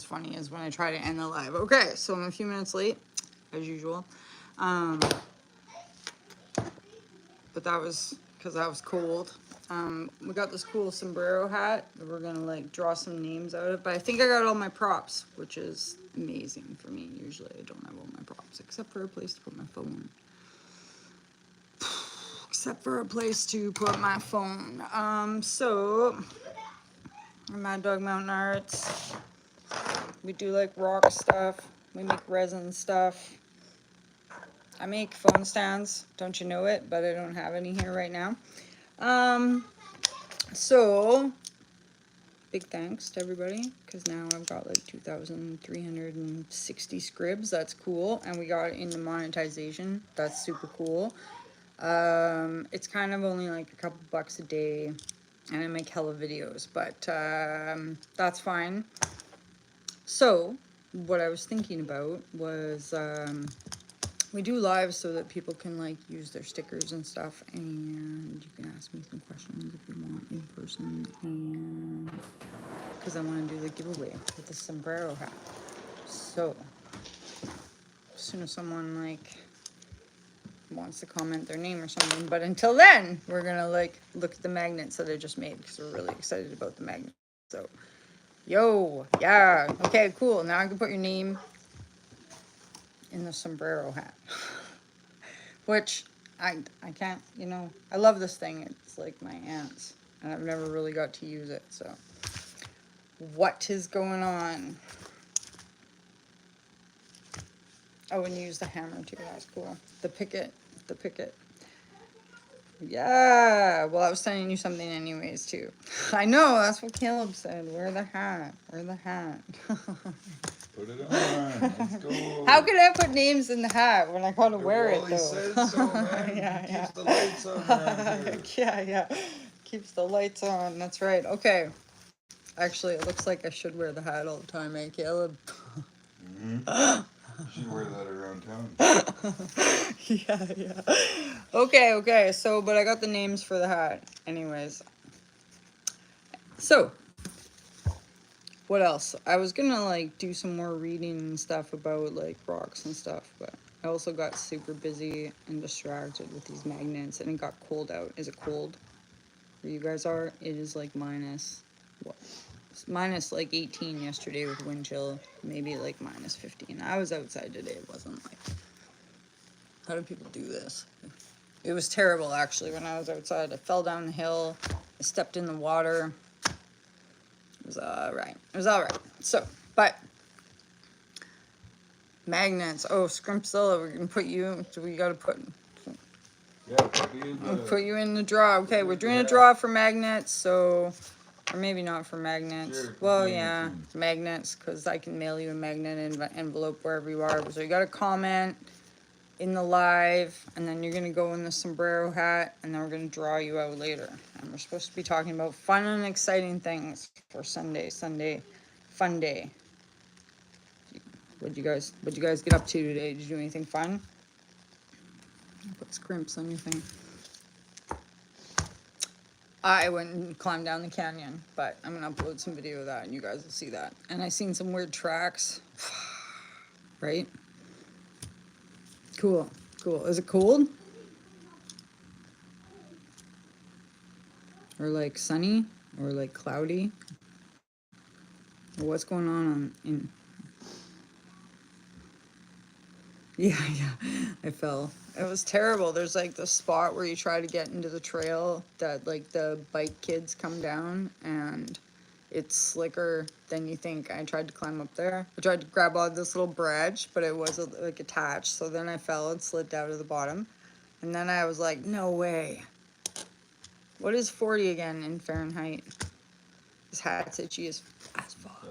funny is when I try to end the live. Okay, so I'm a few minutes late, as usual. But that was because I was cold. We got this cool sombrero hat that we're gonna like draw some names out of, but I think I got all my props, which is amazing for me. Usually I don't have all my props, except for a place to put my phone. Except for a place to put my phone. So, Maddogmountainarts. We do like rock stuff. We make resin stuff. I make phone stands, don't you know it? But I don't have any here right now. So, big thanks to everybody, because now I've got like 2,360 scribs. That's cool. And we got into monetization. That's super cool. It's kind of only like a couple bucks a day, and I make hella videos, but that's fine. So, what I was thinking about was we do lives so that people can like use their stickers and stuff, and you can ask me some questions if you want in person, and because I want to do the giveaway with the sombrero hat. So, as soon as someone like wants to comment their name or something, but until then, we're gonna like look at the magnets that I just made because we're really excited about the magnets. So, yo, yeah, okay, cool. Now I can put your name in the sombrero hat, which I can't, you know, I love this thing. It's like my aunt's, and I've never really got to use it. So, what is going on? Oh, and you use the hammer too. That's cool. The picket. Yeah, well, I was telling you something anyways, too. I know, that's what Caleb said. Wear the hat. Put it on. Let's go. How could I put names in the hat when I gotta wear it, though? Said so, man. Yeah. Keeps the lights on around here. Yeah. Keeps the lights on. That's right. Okay. Actually, it looks like I should wear the hat all the time, eh, Caleb? You should wear that around town. Yeah. Okay. So, but I got the names for the hat. Anyways. So, what else? I was gonna, like, do some more reading and stuff about, like, rocks and stuff, but I also got super busy and distracted with these magnets, and it got cold out. Is it cold where you guys are? It is, like, minus, what? Minus like 18 yesterday with wind chill, maybe like minus 15. I was outside today. It wasn't like, how do people do this? It was terrible actually when I was outside. I fell down the hill, I stepped in the water. It was all right. So, but magnets. Oh, Scrimpzilla, we're gonna put you. So we gotta put. Yeah, put you in the draw. Okay, we're doing a draw for magnets. So. Or maybe not for magnets. Sure, well, yeah, magnets, because I can mail you a magnet envelope wherever you are. So you got to comment in the live, and then you're going to go in the sombrero hat, and then we're going to draw you out later. And we're supposed to be talking about fun and exciting things for Sunday fun day. What'd you guys get up to today? Did you do anything fun? Put scrimps on your thing. I went and climbed down the canyon, but I'm going to upload some video of that, and you guys will see that. And I seen some weird tracks, right? Cool. Is it cold? Or like sunny? Or like cloudy? Or what's going on in... Yeah, I fell. It was terrible. There's like the spot where you try to get into the trail that like the bike kids come down, and it's slicker than you think. I tried to climb up there. I tried to grab on this little branch, but it wasn't like attached. So then I fell and slid down to the bottom. And then I was like, no way. What is 40 again in Fahrenheit? This hat's itchy as fuck.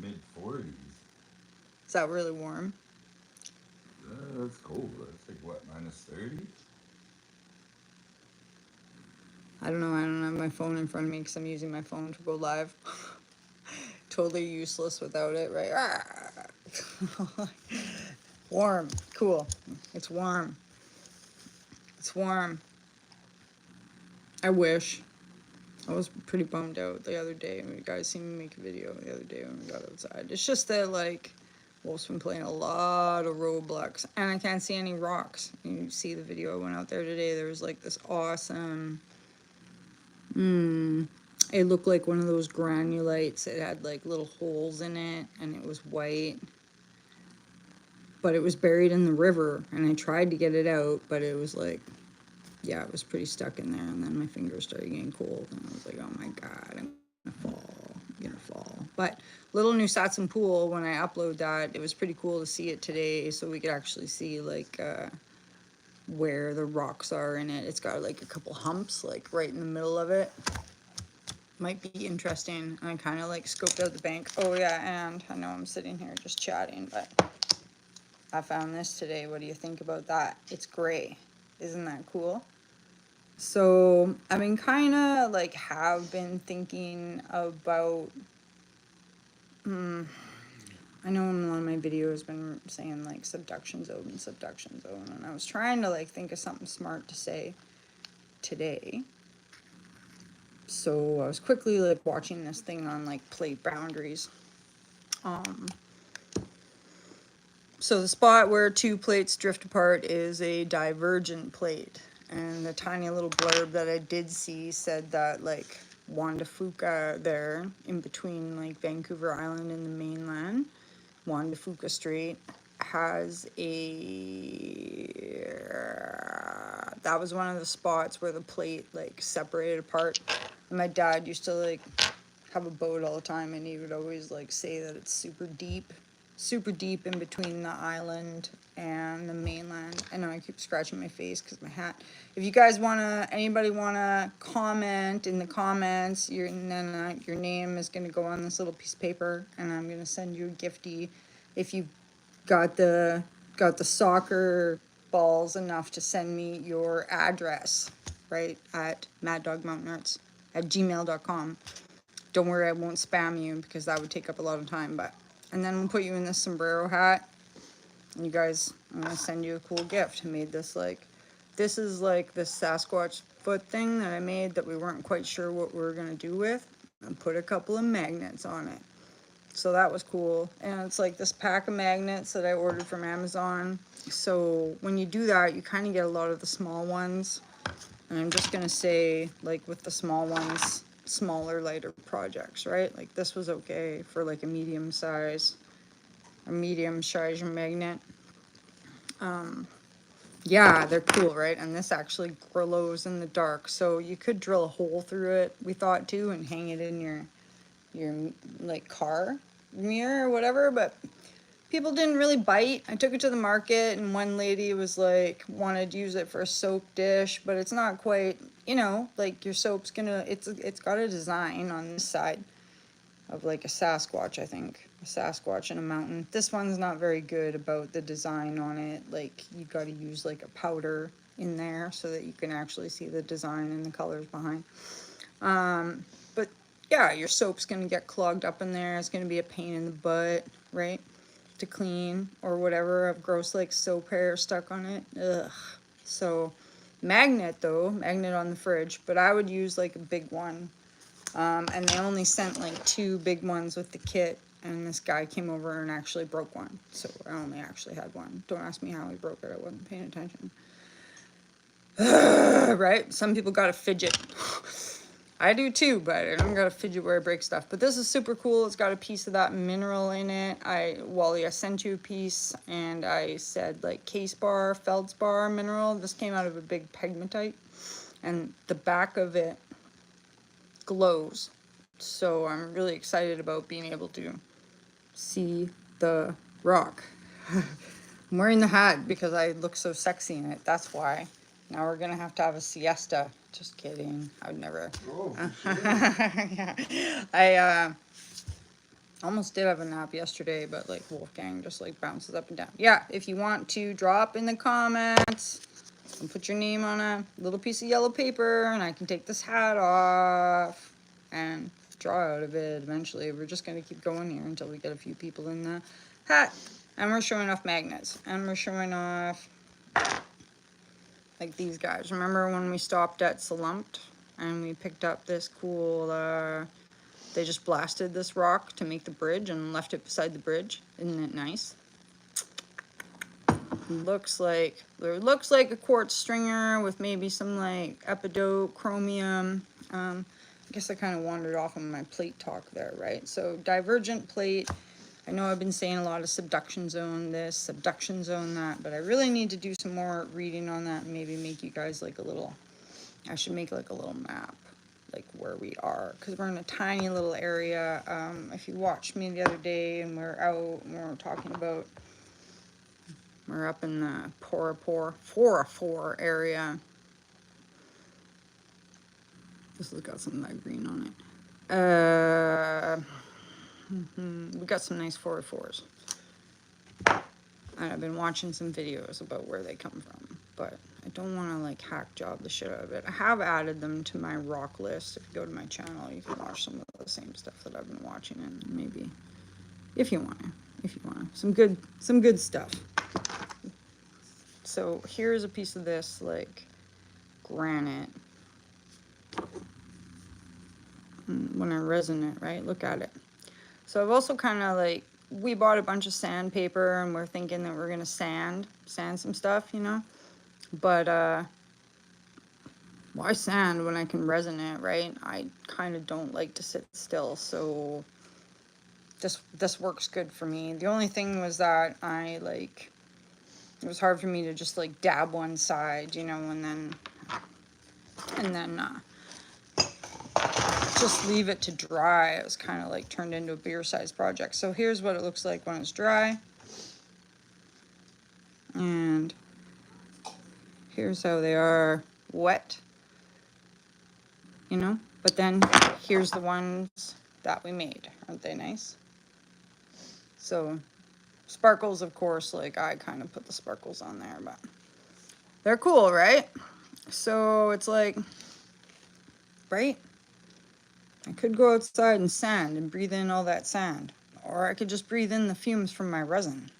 Mid-40s. Is that really warm? That's cold. That's like what, -30? I don't know. I don't have my phone in front of me because I'm using my phone to go live. Totally useless without it, right? Warm. Cool. It's warm. I wish. I was pretty bummed out the other day when you guys seen me make a video the other day when we got outside. It's just that, like, Wolf's been playing a lot of Roblox, and I can't see any rocks. You see the video I went out there today, there was like this awesome, it looked like one of those granulites. It had like little holes in it, and it was white. But it was buried in the river, and I tried to get it out, but it was like, yeah, it was pretty stuck in there. And then my fingers started getting cold, and I was like, oh my god, I'm gonna fall, I'm gonna fall. But little new Satsun Pool, when I upload that, it was pretty cool to see it today, so we could actually see like where the rocks are in it. It's got like a couple humps, like right in the middle of it. Might be interesting. I kind of like scoped out the bank. Oh yeah, and I know I'm sitting here just chatting, but I found this today. What do you think about that? It's gray. Isn't that cool? So I mean, kind of like have been thinking about, I know in one of my videos been saying like subduction zone and subduction zone, and I was trying to like think of something smart to say today. So I was quickly like watching this thing on like plate boundaries. So the spot where two plates drift apart is a divergent plate. And the tiny little blurb that I did see said that like Juan de Fuca there, in between like Vancouver Island and the mainland, Juan de Fuca Strait, has that was one of the spots where the plate like separated apart. And my dad used to like have a boat all the time, and he would always like say that it's super deep in between the island and the mainland. I know I keep scratching my face because my hat. If you guys anybody wanna comment in the comments, your name is gonna go on this little piece of paper, and I'm gonna send you a gifty if you got the soccer balls enough to send me your address, right, at Maddogmountainarts at gmail.com. Don't worry, I won't spam you because that would take up a lot of time, but, and then we'll put you in this sombrero hat. And you guys, I'm gonna send you a cool gift. I made this this is like this Sasquatch foot thing that I made that we weren't quite sure what we were gonna do with, and put a couple of magnets on it. So that was cool. And it's like this pack of magnets that I ordered from Amazon. So when you do that, you kind of get a lot of the small ones. And I'm just gonna say, like with the small ones, smaller, lighter projects, right? Like this was okay for like a medium size magnet. Yeah, they're cool, right? And this actually glows in the dark, so you could drill a hole through it, we thought too, and hang it in your like car mirror or whatever. But people didn't really bite. I took it to the market, and one lady was like, wanted to use it for a soap dish, but it's not quite, like your soap's gonna, it's got a design on this side of like a Sasquatch, I think. A Sasquatch in a mountain. This one's not very good about the design on it. Like, you gotta use like a powder in there so that you can actually see the design and the colors behind. But yeah, your soap's gonna get clogged up in there. It's gonna be a pain in the butt, right? To clean or whatever. I've gross like soap hair stuck on it. Ugh. So magnet on the fridge, but I would use like a big one. And they only sent like 2 big ones with the kit, and this guy came over and actually broke one. So I only actually had one. Don't ask me how he broke it. I wasn't paying attention. Right? Some people got a fidget. I do too, but I don't got a fidget where I break stuff. But this is super cool. It's got a piece of that mineral in it. Wally, I sent you a piece, and I said like feldspar mineral. This came out of a big pegmatite, and the back of it glows. So I'm really excited about being able to see the rock. I'm wearing the hat because I look so sexy in it. That's why. Now we're gonna have to have a siesta. Just kidding. I would never. Oh, Yeah. I almost did have a nap yesterday, but like Wolfgang just like bounces up and down. Yeah, if you want to drop in the comments and put your name on a little piece of yellow paper, and I can take this hat off and draw out of it eventually. We're just gonna keep going here until we get a few people in the hat. And we're showing off magnets. And we're showing off like these guys. Remember when we stopped at Salumped? and we picked up this cool, they just blasted this rock to make the bridge and left it beside the bridge. Isn't it nice? Looks like a quartz stringer with maybe some like epidote, chromium. I guess I kind of wandered off on my plate talk there, right? So divergent plate. I know I've been saying a lot of subduction zone this, subduction zone that, but I really need to do some more reading on that and maybe make you guys like a little, I should make like a little map, like where we are, because we're in a tiny little area. If you watched me the other day and we're out and we're talking about, we're up in the Four area. This has got some of that green on it. We got some nice 404s. And I've been watching some videos about where they come from, but I don't want to like hack job the shit out of it. I have added them to my rock list. If you go to my channel, you can watch some of the same stuff that I've been watching, and maybe if you want some good stuff. So here's a piece of this like granite. When I resin it, right? Look at it. So I've also kind of like, we bought a bunch of sandpaper and we're thinking that we're gonna sand some stuff, you know? But why sand when I can resin it, right? I kind of don't like to sit still, so this works good for me. The only thing was that it was hard for me to just like dab one side, you know, and then just leave it to dry. It was kind of like turned into a beer size project. So here's what it looks like when it's dry. And here's how they are wet, you know? But then here's the ones that we made. Aren't they nice? So sparkles, of course, like I kind of put the sparkles on there, but they're cool, right? So it's like, right? I could go outside and sand and breathe in all that sand, or I could just breathe in the fumes from my resin,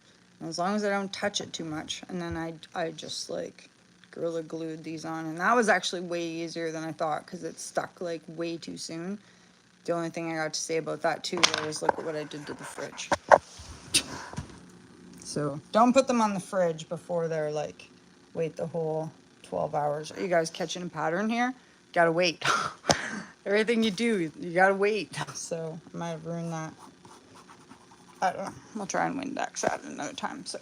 as long as I don't touch it too much. And then I just like Gorilla Glued these on, and that was actually way easier than I thought because it stuck like way too soon. The only thing I got to say about that too was look at what I did to the fridge. So don't put them on the fridge before they're like, wait the whole 12 hours. Are you guys catching a pattern here? Gotta wait. Everything you do, you gotta wait. So I might have ruined that. I don't know. We'll try and Windex that another time. So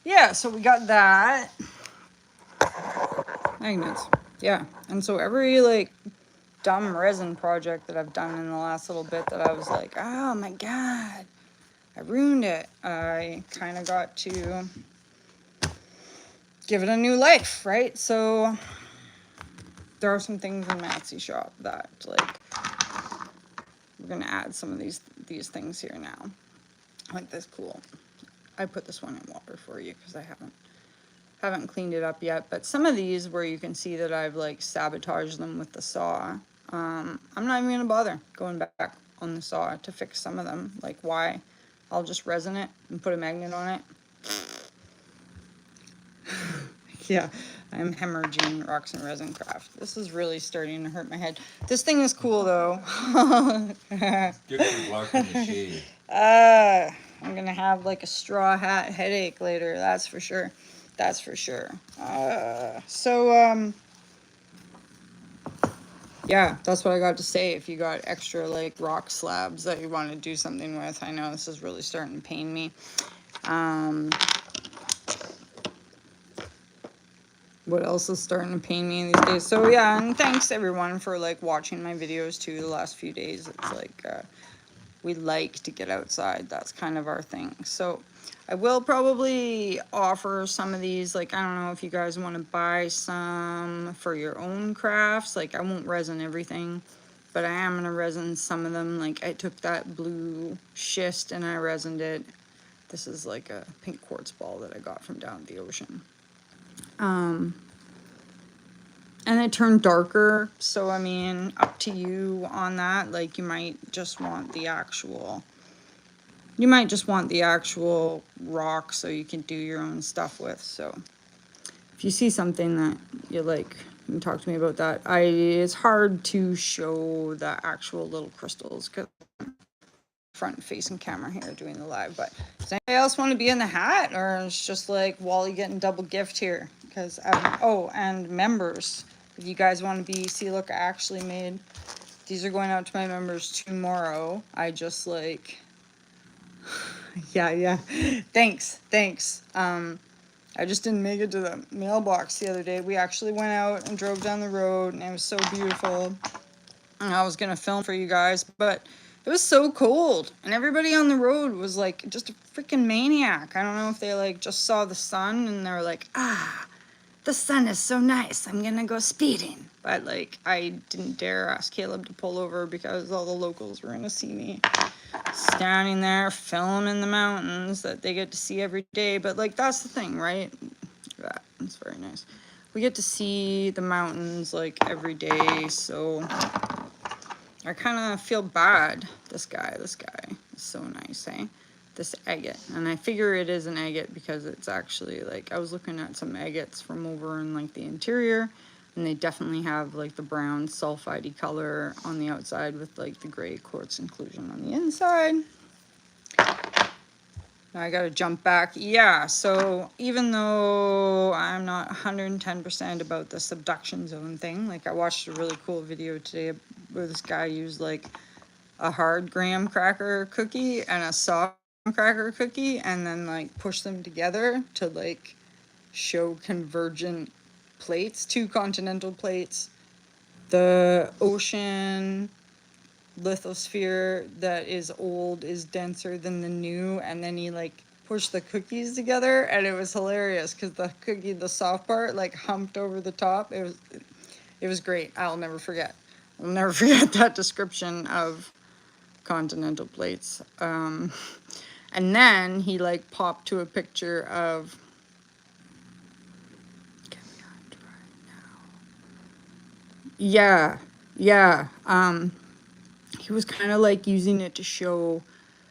yeah, so we got that. Magnets. Yeah. And so every like dumb resin project that I've done in the last little bit that I was like, oh my God, I ruined it. I kind of got to give it a new life, right? So there are some things in Matt's shop that like we're gonna add some of these things here now, like this pool. I put this one in water for you because I haven't cleaned it up yet. But some of these where you can see that I've like sabotaged them with the saw, I'm not even gonna bother going back on the saw to fix some of them. Like why? I'll just resin it and put a magnet on it. Yeah, I'm hemorrhaging rocks and resin craft. This is really starting to hurt my head. This thing is cool though. Get some block in the shade. I'm gonna have like a straw hat headache later. That's for sure. That's for sure. Yeah, that's what I got to say. If you got extra like rock slabs that you want to do something with, I know this is really starting to pain me. What else is starting to pain me these days? So yeah, and thanks everyone for like watching my videos too the last few days. It's like we like to get outside. That's kind of our thing. So I will probably offer some of these, like I don't know if you guys want to buy some for your own crafts. Like I won't resin everything, but I am gonna resin some of them. Like I took that blue schist and I resined it. This is like a pink quartz ball that I got from down at the ocean. And it turned darker, so I mean, up to you on that. Like you might just want the actual rock so you can do your own stuff with. So if you see something that you like You can talk to me about that. It's hard to show the actual little crystals because front facing camera here doing the live, but does anybody else want to be in the hat, or it's just like Wally getting double gift here? Because oh, and members, if you guys want to be, see, look, I actually made these, are going out to my members tomorrow. I just like yeah, thanks. I just didn't make it to the mailbox the other day. We actually went out and drove down the road, and it was so beautiful. And I was gonna film for you guys, but it was so cold, and everybody on the road was like just a freaking maniac. I don't know if they like just saw the sun and they're like, ah, the sun is so nice, I'm gonna go speeding. But like, I didn't dare ask Caleb to pull over because all the locals were gonna see me standing there filming the mountains that they get to see every day. But like, that's the thing, right? That's very nice. We get to see the mountains like every day, so I kind of feel bad. This guy is so nice, eh? This agate. And I figure it is an agate because it's actually like, I was looking at some agates from over in like the interior, and they definitely have like the brown sulfide color on the outside with like the gray quartz inclusion on the inside. Now I gotta jump back. Yeah, so even though I'm not 110% about the subduction zone thing, like I watched a really cool video today where this guy used like a hard graham cracker cookie and a soft cracker cookie, and then like push them together to like show convergent plates, two continental plates. The ocean lithosphere that is old is denser than the new, and then he like pushed the cookies together, and it was hilarious because the cookie, the soft part, like humped over the top. It was great. I'll never forget that description of continental plates. And then he like popped to a picture of, yeah, yeah. He was kind of like using it to show.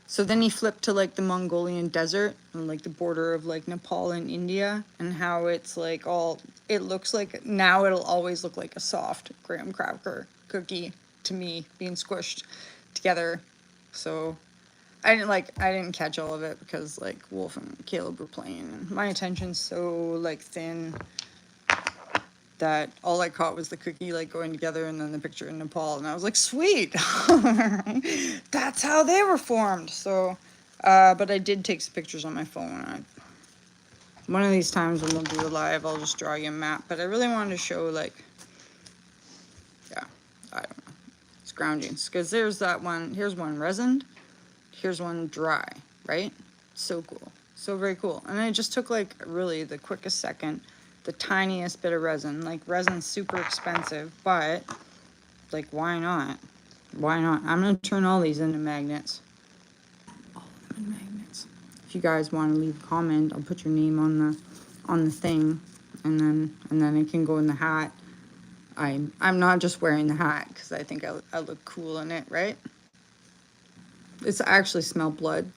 So then he flipped to like the Mongolian desert and like the border of like Nepal and India, and how it's like all, it looks like now it'll always look like a soft graham cracker cookie to me being squished together. So I didn't catch all of it because like Wolf and Caleb were playing, and my attention's so like thin that all I caught was the cookie like going together and then the picture in Nepal, and I was like, sweet, that's how they were formed. So, but I did take some pictures on my phone. One of these times when we'll do a live, I'll just draw you a map. But I really wanted to show like, yeah, I don't know, scroungings, because there's that one. Here's one resined. Here's one dry. Right? So cool. So very cool. And I just took like really the quickest second, the tiniest bit of resin. Like resin's super expensive, but like why not? Why not? I'm gonna turn all these into magnets. All of them in magnets. If you guys want to leave a comment, I'll put your name on the thing, and then it can go in the hat. I'm not just wearing the hat because I think I look cool in it, right? It's actually smell blood.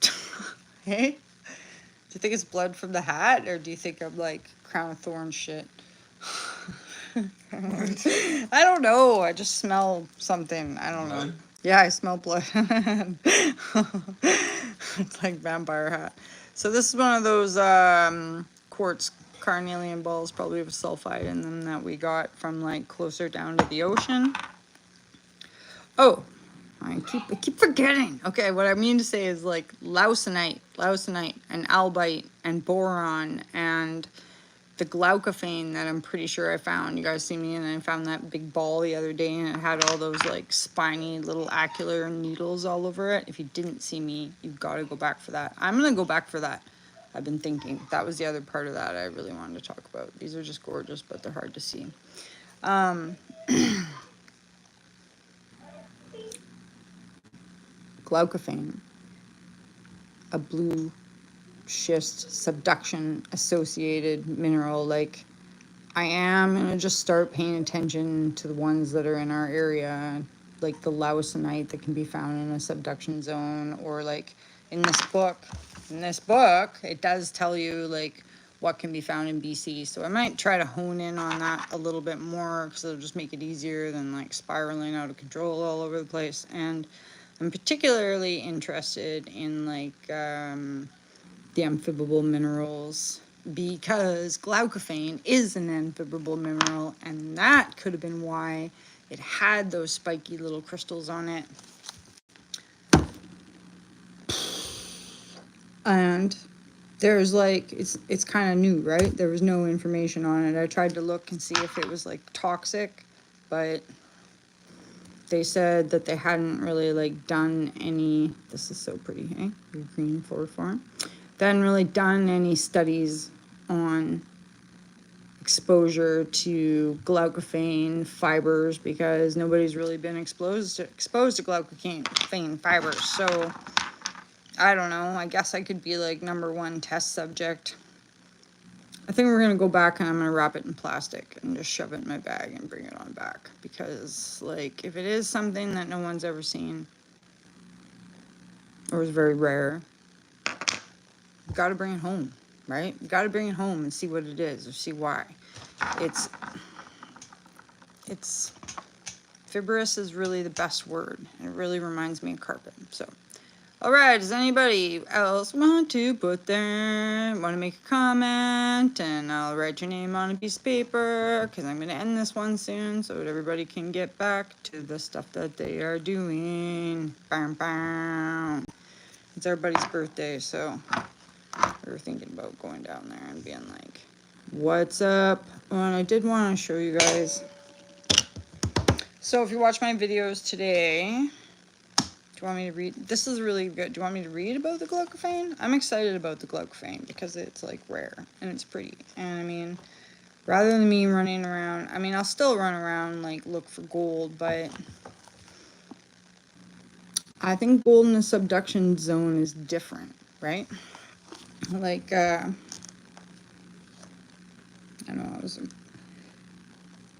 Hey? Do you think it's blood from the hat, or do you think I'm like crown of thorns shit? I don't know. I just smell something. I don't know. Yeah, I smell blood. It's like vampire hat. So this is one of those quartz carnelian balls, probably with sulfide in them, that we got from like closer down to the ocean. Oh, I keep forgetting. Okay, what I mean to say is like leuceinite, and albite, and boron, and the glaucophane that I'm pretty sure I found. You guys see me, and I found that big ball the other day, and it had all those like spiny little acular needles all over it. If you didn't see me, you've got to go back for that. I'm gonna go back for that. I've been thinking that was the other part of that I really wanted to talk about. These are just gorgeous, but they're hard to see. Glaucophane, a blue schist subduction associated mineral. Like, I am gonna just start paying attention to the ones that are in our area, like the leuceinite that can be found in a subduction zone, or like in this book. In this book, it does tell you like what can be found in BC. So I might try to hone in on that a little bit more because it'll just make it easier than like spiraling out of control all over the place. And I'm particularly interested in like the amphibable minerals because glaucophane is an amphibable mineral, and that could have been why it had those spiky little crystals on it. And there's like it's kind of new, right? There was no information on it. I tried to look and see if it was like toxic, but they said that they hadn't really like done any. This is so pretty, hey? Your green forward farm. They hadn't really done any studies on exposure to glaucophane fibers because nobody's really been exposed to glaucophane fibers. So I don't know. I guess I could be like #1 test subject. I think we're gonna go back and I'm gonna wrap it in plastic and just shove it in my bag and bring it on back because like if it is something that no one's ever seen or is very rare, you gotta bring it home, right? You gotta bring it home and see what it is or see why. It's fibrous is really the best word. It really reminds me of carpet. So all right, does anybody else want to want to make a comment? And I'll write your name on a piece of paper because I'm going to end this one soon so that everybody can get back to the stuff that they are doing. Bam, bam. It's everybody's birthday, so we were thinking about going down there and being like, what's up? Well, and I did want to show you guys. So if you watch my videos today... Do you want me to read? This is really good. Do you want me to read about the glaucophane? I'm excited about the glaucophane because it's like rare and it's pretty. And I mean, rather than me running around, I mean, I'll still run around like look for gold, but I think gold in the subduction zone is different, right? Like, I don't know,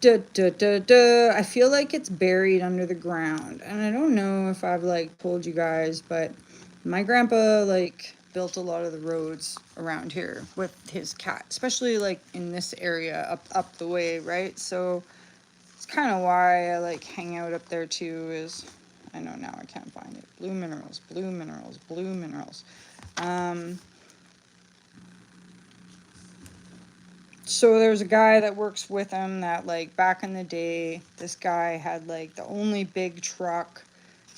I feel like it's buried under the ground, and I don't know if I've like told you guys, but my grandpa like built a lot of the roads around here with his cat, especially like in this area up the way, right? So it's kind of why I like hang out up there too. Is I know now I can't find it. Blue minerals, blue minerals, blue minerals. So there's a guy that works with him that like back in the day, this guy had like the only big truck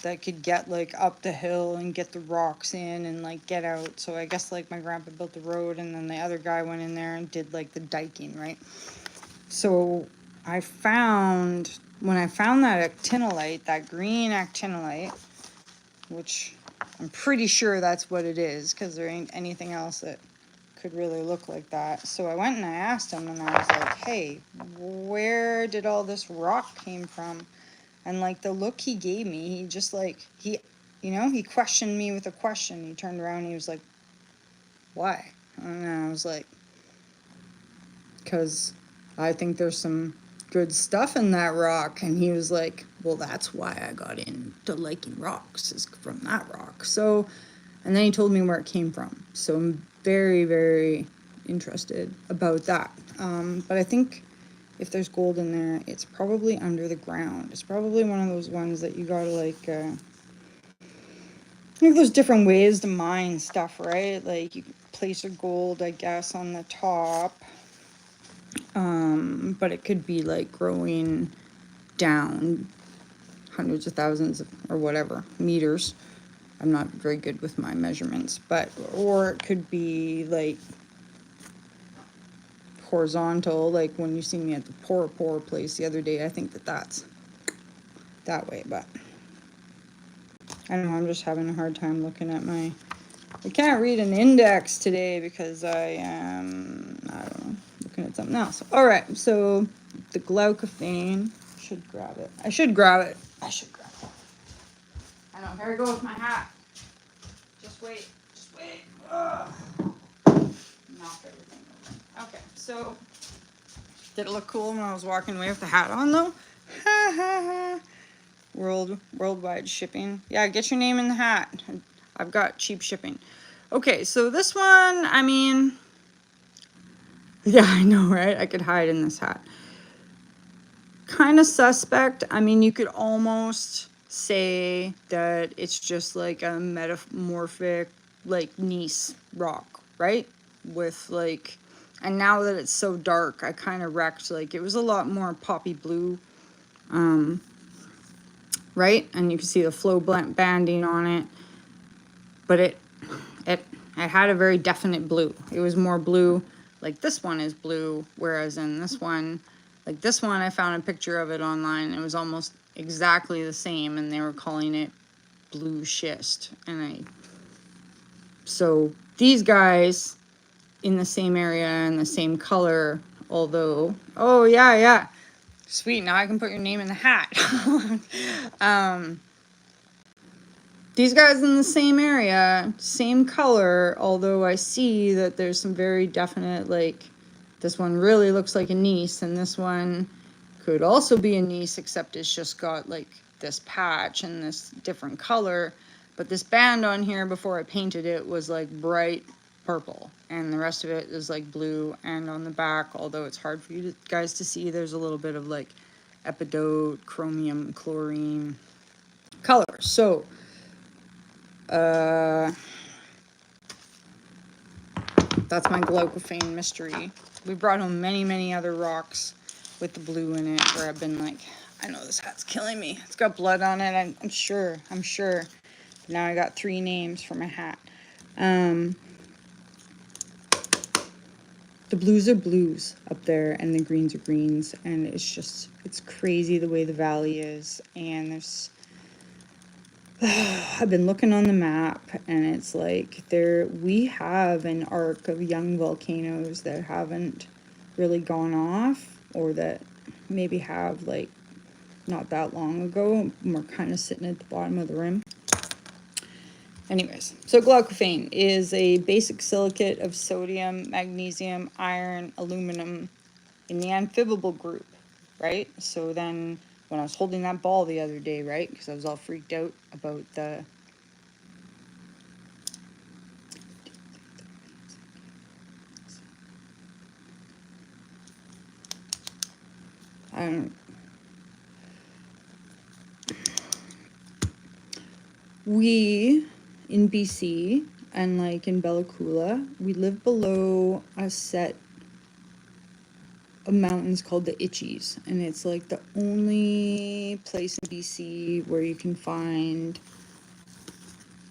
that could get like up the hill and get the rocks in and like get out. So I guess like my grandpa built the road and then the other guy went in there and did like the diking, right? So when I found that actinolite, that green actinolite, which I'm pretty sure that's what it is because there ain't anything else that could really look like that. So I went and I asked him and I was like, hey, where did all this rock came from? And like the look he gave me, he just like, he questioned me with a question. He turned around and he was like, why? And I was like, because I think there's some good stuff in that rock. And he was like, well, that's why I got into liking rocks, is from that rock. So, and then he told me where it came from. So I'm very, very interested about that. But I think if there's gold in there, it's probably under the ground. It's probably one of those ones that you gotta like, I think there's different ways to mine stuff, right? Like you place your gold, I guess, on the top. But it could be like growing down hundreds of thousands or whatever meters. I'm not very good with my measurements, but, or it could be like horizontal, like when you see me at the pour place the other day. I think that's that way, but I don't know, I'm just having a hard time looking at I can't read an index today because I am, I don't know, looking at something else. All right, so the glaucophane, should grab it. I should grab it. I know, here I go with my hat. Just wait. Ugh. Knock everything over. Okay, so did it look cool when I was walking away with the hat on though? Ha ha ha. Worldwide shipping. Yeah, get your name in the hat. I've got cheap shipping. Okay, so this one, I mean, Yeah, I know, right? I could hide in this hat. Kind of suspect. I mean, you could almost say that it's just like a metamorphic, like gneiss rock, right? With like, and now that it's so dark, I kind of wrecked. Like, it was a lot more poppy blue, right? And you can see the flow banding on it, but it it had a very definite blue. It was more blue, like this one is blue, whereas in this one, like this one, I found a picture of it online. It was almost exactly the same, and they were calling it blue schist. So these guys in the same area and the same color, although, oh yeah, yeah, sweet. Now I can put your name in the hat. These guys in the same area, same color, although I see that there's some very definite, like, this one really looks like a gneiss, and this one could also be a gneiss, except it's just got, like, this patch and this different color. But this band on here, before I painted it, was, like, bright purple, and the rest of it is, like, blue. And on the back, although it's hard for you guys to see, there's a little bit of, like, epidote, chromium, chlorine color. So that's my glaucophane mystery. We brought home many, many other rocks with the blue in it where I've been like, I know this hat's killing me. It's got blood on it. I'm sure. Now I got 3 names for my hat. The blues are blues up there and the greens are greens. And it's crazy the way the valley is. And I've been looking on the map, and it's like we have an arc of young volcanoes that haven't really gone off, or that maybe have, like, not that long ago. We're kind of sitting at the bottom of the rim. Anyways, so glaucophane is a basic silicate of sodium, magnesium, iron, aluminum in the amphibole group, right? So then when I was holding that ball the other day, right, because I was all freaked out about the we in BC and like in Bella Coola, we live below a set of mountains called the Itchies, and it's like the only place in BC where you can find,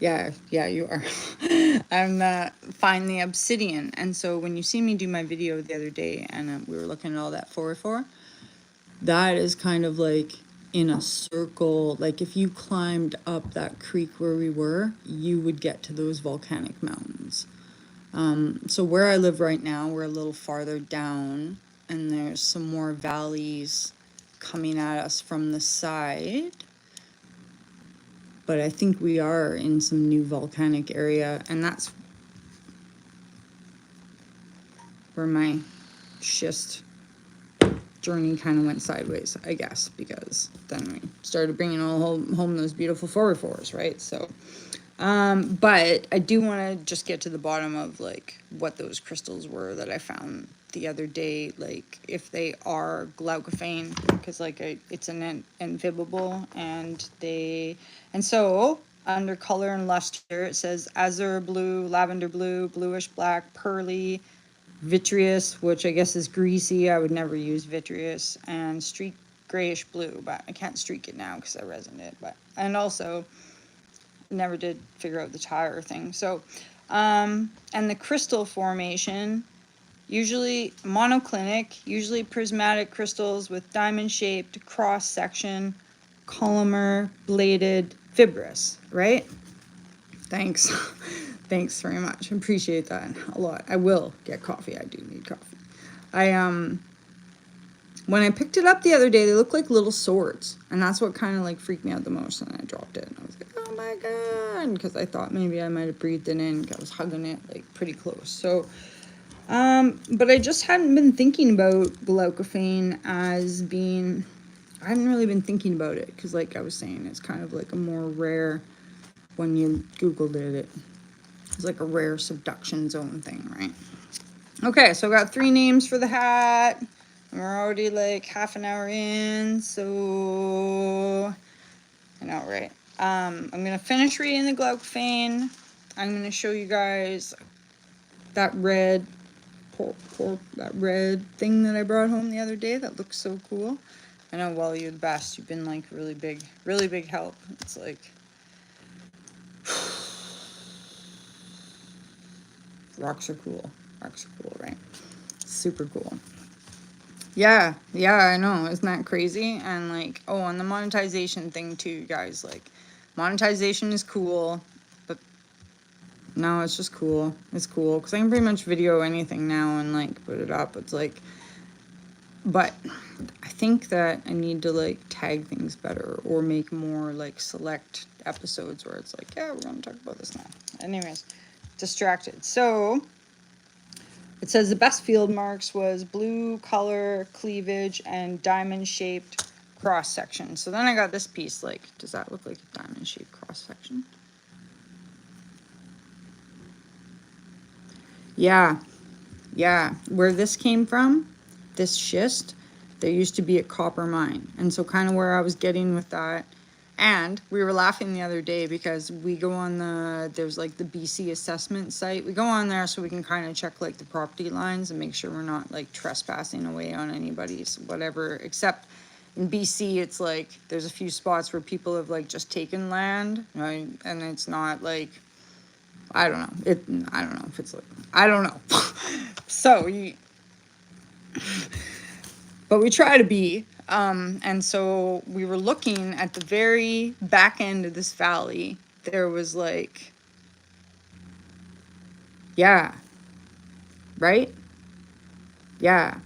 yeah, you are. Find the obsidian. And so when you see me do my video the other day, and we were looking at all that 404, that is kind of like in a circle. Like if you climbed up that creek where we were, you would get to those volcanic mountains. So where I live right now, we're a little farther down, and there's some more valleys coming at us from the side. But I think we are in some new volcanic area, and that's where my schist journey kind of went sideways, I guess, because then we started bringing home those beautiful 404s, right? So, but I do want to just get to the bottom of like what those crystals were that I found the other day, like if they are glaucophane, because like it's an amphibole, and so under color and luster it says azure blue, lavender blue, bluish black, pearly, vitreous, which I guess is greasy. I would never use vitreous, and streak grayish blue, but I can't streak it now because I resined it. But and also never did figure out the tire thing. So, and the crystal formation, usually monoclinic, usually prismatic crystals with diamond-shaped cross section, columnar, bladed, fibrous, right? Thanks. Thanks very much. Appreciate that a lot. I will get coffee. I do need coffee. When I picked it up the other day, they look like little swords, and that's what kind of like freaked me out the most. And I dropped it, and I was like, "Oh my god!" Because I thought maybe I might have breathed it in. I was hugging it like pretty close. So, but I just hadn't been thinking about glaucophane as being. I hadn't really been thinking about it because, like I was saying, it's kind of like a more rare. When you Googled it, it's like a rare subduction zone thing, right? Okay, so I got 3 names for the hat. And we're already like half an hour in, so I know, right? I'm gonna finish reading the Glaucophanes. I'm gonna show you guys that red that red thing that I brought home the other day that looks so cool. I know, well, you're the best. You've been like really big help. It's like rocks are cool. Rocks are cool, right? Super cool. Yeah, I know. Isn't that crazy? And like, oh, on the monetization thing too, guys. Like, monetization is cool, but no, it's just cool. It's cool because I can pretty much video anything now and like put it up. It's like, but I think that I need to like tag things better or make more like select episodes where it's like, yeah, we're gonna talk about this now. Anyways, distracted. So it says the best field marks was blue color cleavage and diamond shaped cross section. So then I got this piece. Like, does that look like a diamond shaped cross section? Yeah, yeah. Where this came from, this schist, there used to be a copper mine. And so kind of where I was getting with that. And we were laughing the other day because we go on there's like the BC assessment site. We go on there so we can kind of check like the property lines and make sure we're not like trespassing away on anybody's whatever. Except in BC, it's like there's a few spots where people have like just taken land, right? And it's not like, I don't know. I don't know if it's like, I don't know. So but we try to be. And so we were looking at the very back end of this valley. There was like, yeah, right? Yeah.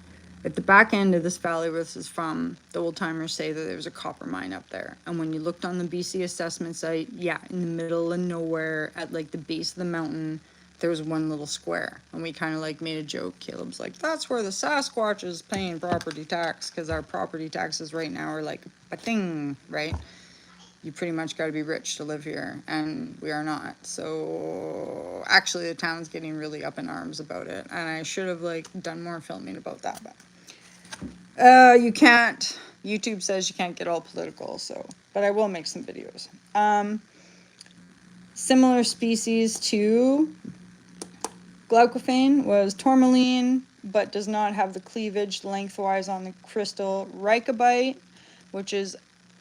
At the back end of this valley where this is from, the old timers say that there's a copper mine up there. And when you looked on the BC assessment site, yeah, in the middle of nowhere at like the base of the mountain, there was one little square. And we kind of like made a joke. Caleb's like, that's where the Sasquatch is paying property tax because our property taxes right now are like a thing, right? You pretty much got to be rich to live here, and we are not. So actually the town's getting really up in arms about it, and I should have like done more filming about that, but you can't. YouTube says you can't get all political, so, but I will make some videos. Similar species to Glaucophane was tourmaline, but does not have the cleavage lengthwise on the crystal. Ricobite, which is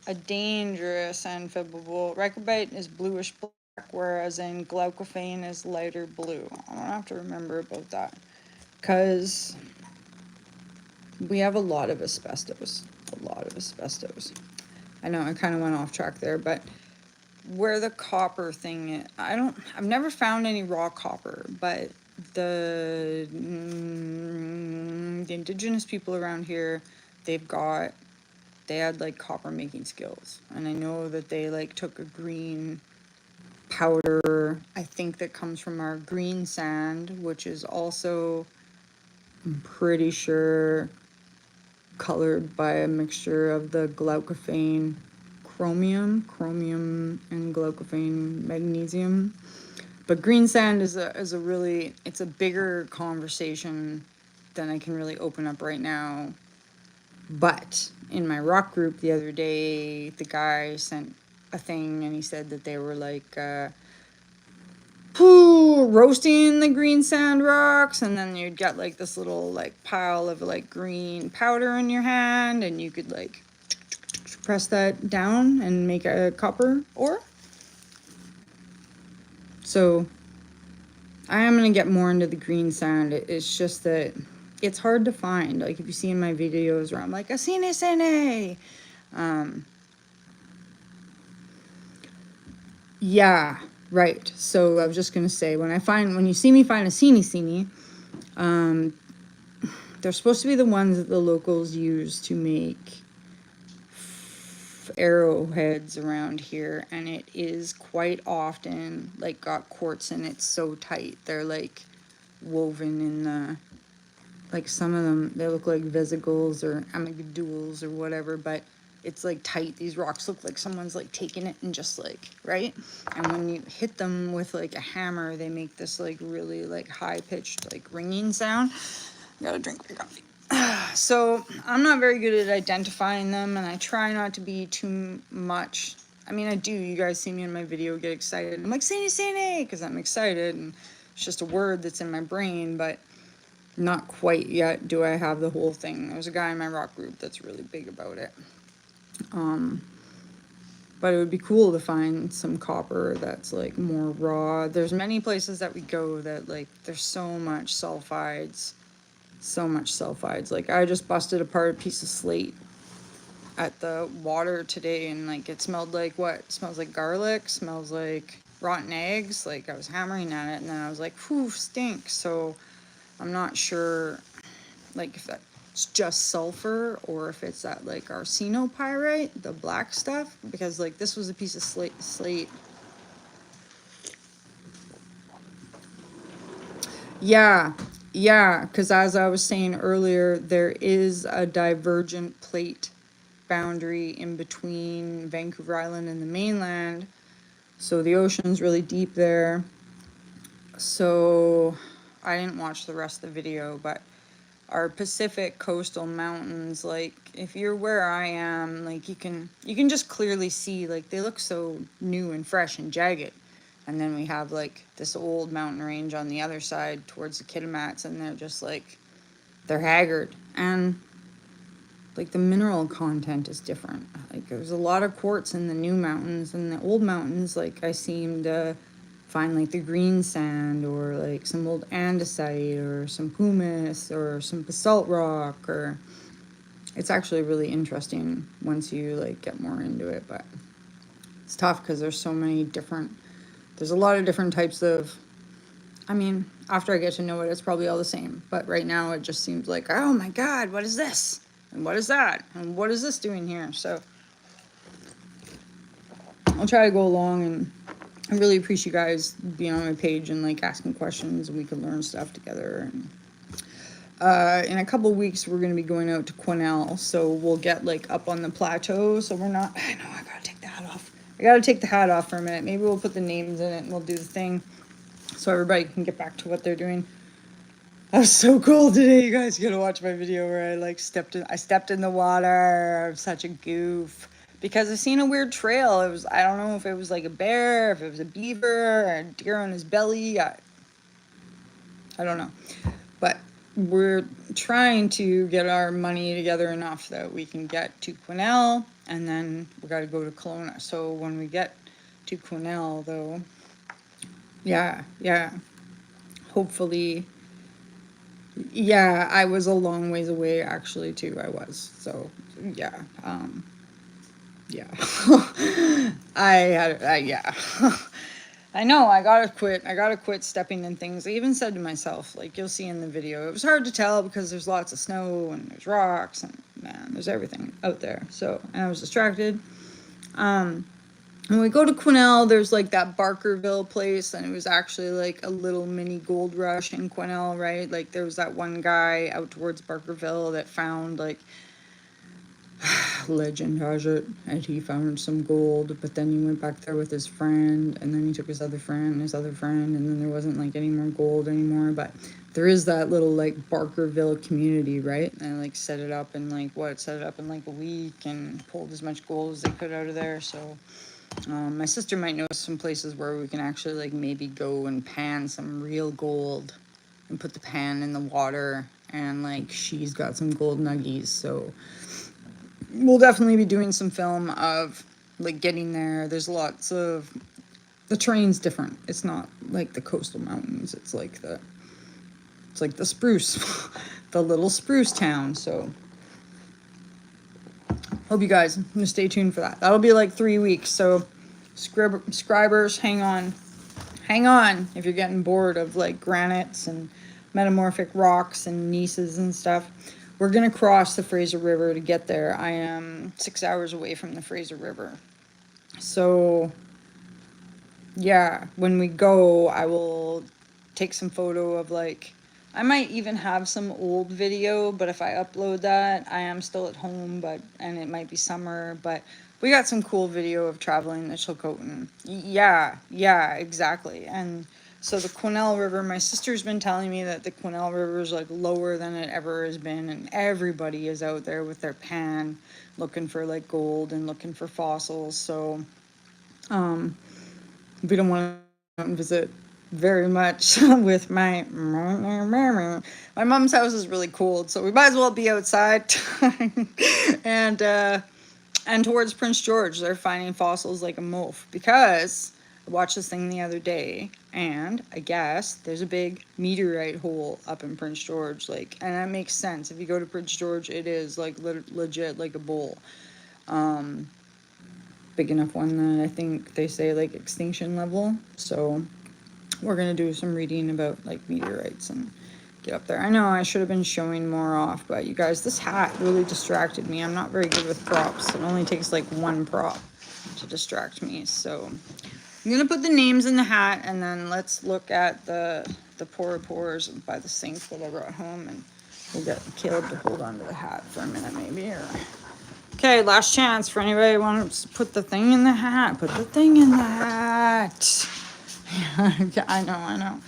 a dangerous amphibole. Ricobite is bluish black, whereas in Glaucophane is lighter blue. I don't have to remember about that, because we have a lot of asbestos. A lot of asbestos. I know I kind of went off track there, but where the copper thing is, I've never found any raw copper, but the indigenous people around here, they had like copper making skills. And I know that they like took a green powder, I think that comes from our green sand, which is also, I'm pretty sure, colored by a mixture of the glaucophane chromium and glaucophane magnesium. But green sand is a really, it's a bigger conversation than I can really open up right now. But in my rock group the other day, the guy sent a thing and he said that they were like roasting the green sand rocks, and then you'd get like this little like pile of like green powder in your hand, and you could like press that down and make a copper ore. So I am gonna get more into the green sand. It's just that it's hard to find. Like if you see in my videos where I'm like, Asine Sene. Yeah, right. So I was just gonna say, when you see me find a Sini, they're supposed to be the ones that the locals use to make arrowheads around here, and it is quite often like got quartz in it so tight. They're like woven in the, like some of them, they look like vesicles or amigadules or whatever, but it's like tight. These rocks look like someone's like taken it and just like, right? And when you hit them with like a hammer, they make this like really like high pitched like ringing sound. Gotta drink my coffee. So I'm not very good at identifying them, and I try not to be too much. I mean, I do. You guys see me in my video get excited. I'm like, Sane, because I'm excited, and it's just a word that's in my brain, but not quite yet do I have the whole thing. There's a guy in my rock group that's really big about it. But it would be cool to find some copper that's like more raw. There's many places that we go that like there's so much sulfides. So much sulfides. Like I just busted apart a piece of slate at the water today, and like it smelled like what? It smells like garlic, smells like rotten eggs. Like I was hammering at it and then I was like, whew, stinks. So I'm not sure like if that's just sulfur or if it's that like arsenopyrite, the black stuff, because like this was a piece of slate. Yeah, yeah, because as I was saying earlier, there is a divergent plate boundary in between Vancouver Island and the mainland. So the ocean's really deep there. So I didn't watch the rest of the video, but our Pacific coastal mountains, like if you're where I am, like you can just clearly see like they look so new and fresh and jagged. And then we have like this old mountain range on the other side towards the Kitamats, and they're just like they're haggard. And like the mineral content is different. Like there's a lot of quartz in the new mountains, and the old mountains like I seem to find like the green sand or like some old andesite or some pumice or some basalt rock, or it's actually really interesting once you like get more into it. But it's tough because there's a lot of different types of, I mean, after I get to know it, it's probably all the same. But right now, it just seems like, oh my God, what is this? And what is that? And what is this doing here? So I'll try to go along, and I really appreciate you guys being on my page and like asking questions, and we can learn stuff together. And in a couple weeks, we're going to be going out to Quesnel. So we'll get like up on the plateau. So we're not, I know, I got to take the hat off. I got to take the hat off for a minute. Maybe we'll put the names in it and we'll do the thing so everybody can get back to what they're doing. I was so cold today. You guys gotta watch my video where I stepped in the water. I'm such a goof because I seen a weird trail. I don't know if it was like a bear, if it was a beaver, or a deer on his belly. I don't know, but we're trying to get our money together enough that we can get to Quesnel, and then we got to go to Kelowna. So when we get to Quesnel, though, yeah, hopefully. Yeah, I was a long ways away actually too. I was. So, yeah. Yeah. Yeah. I know, I gotta quit. I gotta quit stepping in things. I even said to myself, like you'll see in the video, it was hard to tell because there's lots of snow and there's rocks and man, there's everything out there. So, and I was distracted. When we go to Quesnel, there's like that Barkerville place, and it was actually like a little mini gold rush in Quesnel, right? Like there was that one guy out towards Barkerville that found like, legend has it, and he found some gold, but then he went back there with his friend, and then he took his other friend and his other friend, and then there wasn't like any more gold anymore. But there is that little like Barkerville community, right? And like set it up in like a week and pulled as much gold as they could out of there. So my sister might know some places where we can actually like maybe go and pan some real gold and put the pan in the water, and like she's got some gold nuggies. So we'll definitely be doing some film of like getting there. There's lots of, the terrain's different. It's not like the coastal mountains. It's like the spruce, the little spruce town. So hope you guys gonna stay tuned for that. That'll be like 3 weeks. So subscribers, hang on if you're getting bored of like granites and metamorphic rocks and gneisses and stuff. We're gonna cross the Fraser River to get there. I am 6 hours away from the Fraser River. So yeah, when we go, I will take some photo of like I might even have some old video, but if I upload that, I am still at home, and it might be summer, but we got some cool video of traveling the Chilcotin. Yeah, exactly. And so the Quesnel River, my sister's been telling me that the Quesnel River is like lower than it ever has been, and everybody is out there with their pan looking for like gold and looking for fossils. So we don't want to visit very much with my mom's house is really cold, so we might as well be outside. and and towards Prince George, they're finding fossils like a moaf because I watched this thing the other day, and I guess there's a big meteorite hole up in Prince George, like, and that makes sense. If you go to Prince George, it is like legit like a bowl. Big enough one that I think they say like extinction level. So we're gonna do some reading about like meteorites and get up there. I know I should have been showing more off, but you guys, this hat really distracted me. I'm not very good with props. It only takes like one prop to distract me. So I'm gonna put the names in the hat, and then let's look at the pores by the sink that I brought home, and we'll get Caleb to hold on to the hat for a minute maybe. Or okay, last chance for anybody who wants to put the thing in the hat. Put the thing in the hat. I know.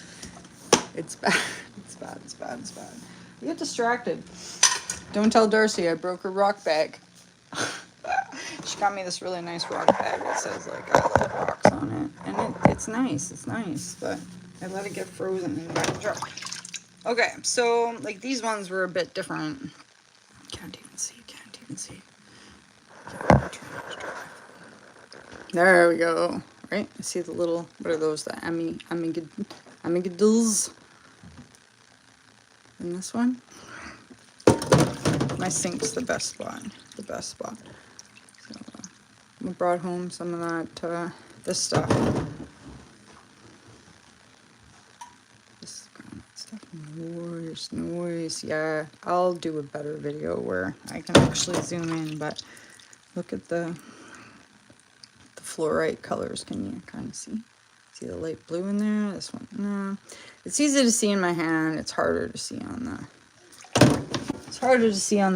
It's bad. It's bad. You get distracted. Don't tell Darcy I broke her rock bag. She got me this really nice rock bag that says like I love rocks on it. And it's nice, but I let it get frozen in the back of the truck. Okay, so like these ones were a bit different. Can't even see. There we go. Right? I see the little, what are those? The amygdals in this one. My sink's the best spot. So I brought home some of that, this stuff. This kind of stuff. Noise. Yeah, I'll do a better video where I can actually zoom in, but look at the fluorite colors. Can you kind of see the light blue in there? This one, no. It's easy to see in my hand. It's harder to see on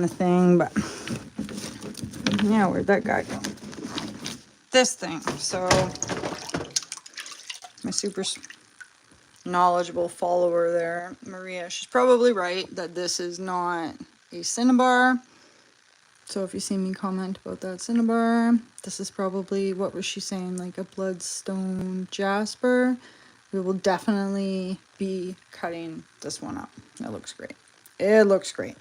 the thing, but yeah, where'd that guy go? This thing. So my super knowledgeable follower there, Maria, she's probably right that this is not a cinnabar. So if you see me comment about that cinnabar, this is probably, what was she saying, like a bloodstone jasper. We will definitely be cutting this one up. That looks great. It looks great.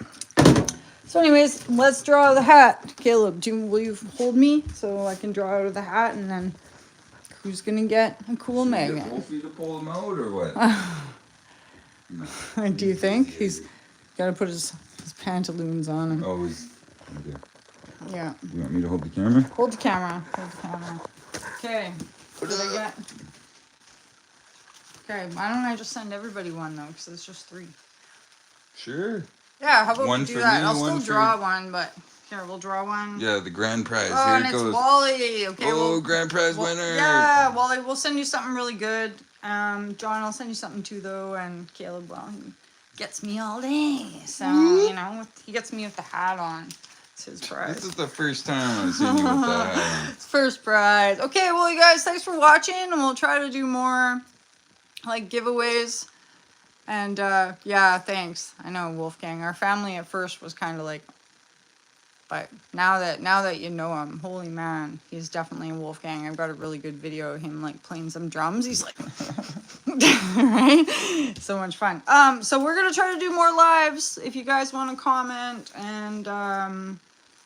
So anyways, let's draw the hat. Caleb, will you hold me so I can draw out of the hat, and then who's gonna get a cool magnet? Both of you to pull them out or what? No. Do you think? He's got to put his pantaloons on him. Oh, he's okay. Yeah. You want me to hold the camera? Hold the camera. Okay. What did I get? Okay, why don't I just send everybody one though? Because it's just 3. Sure. Yeah, how about One we do for that? me, I'll still one for- draw one, but here, we'll draw one. Yeah, the grand prize. Oh, Here and it it's goes. Wally. Okay. Oh, grand prize winner. Yeah, Wally, we'll send you something really good. John, I'll send you something too, though. And Caleb, well, he gets me all day. So, you know, he gets me with the hat on. It's his prize. This is the first time I've seen you with that. It's first prize. Okay, well, you guys, thanks for watching. And we'll try to do more, like, giveaways. And, yeah, thanks. I know, Wolfgang. Our family at first was kind of like, but now that you know him, holy man, he's definitely a Wolfgang. I've got a really good video of him like playing some drums. He's like, right? So much fun. So we're gonna try to do more lives if you guys want to comment, and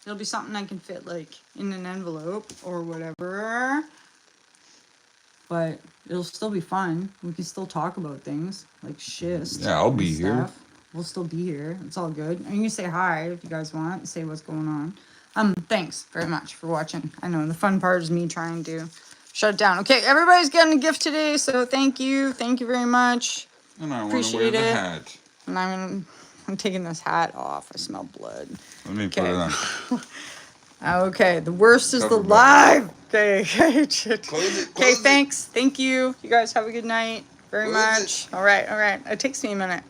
it'll be something I can fit like in an envelope or whatever. But it'll still be fun. We can still talk about things like schist. Yeah, I'll be and here. stuff. We'll still be here. It's all good. And you can say hi if you guys want. Say what's going on. Thanks very much for watching. I know the fun part is me trying to shut it down. Okay, everybody's getting a gift today, so thank you. Thank you very much. And I want to wear the hat. And I'm taking this hat off. I smell blood. Let me put it on. Okay, the worst is Cover the blood. live. Okay. Close it. Okay, thanks. Thank you. You guys have a good night. very What is much. All right, all right. It takes me a minute.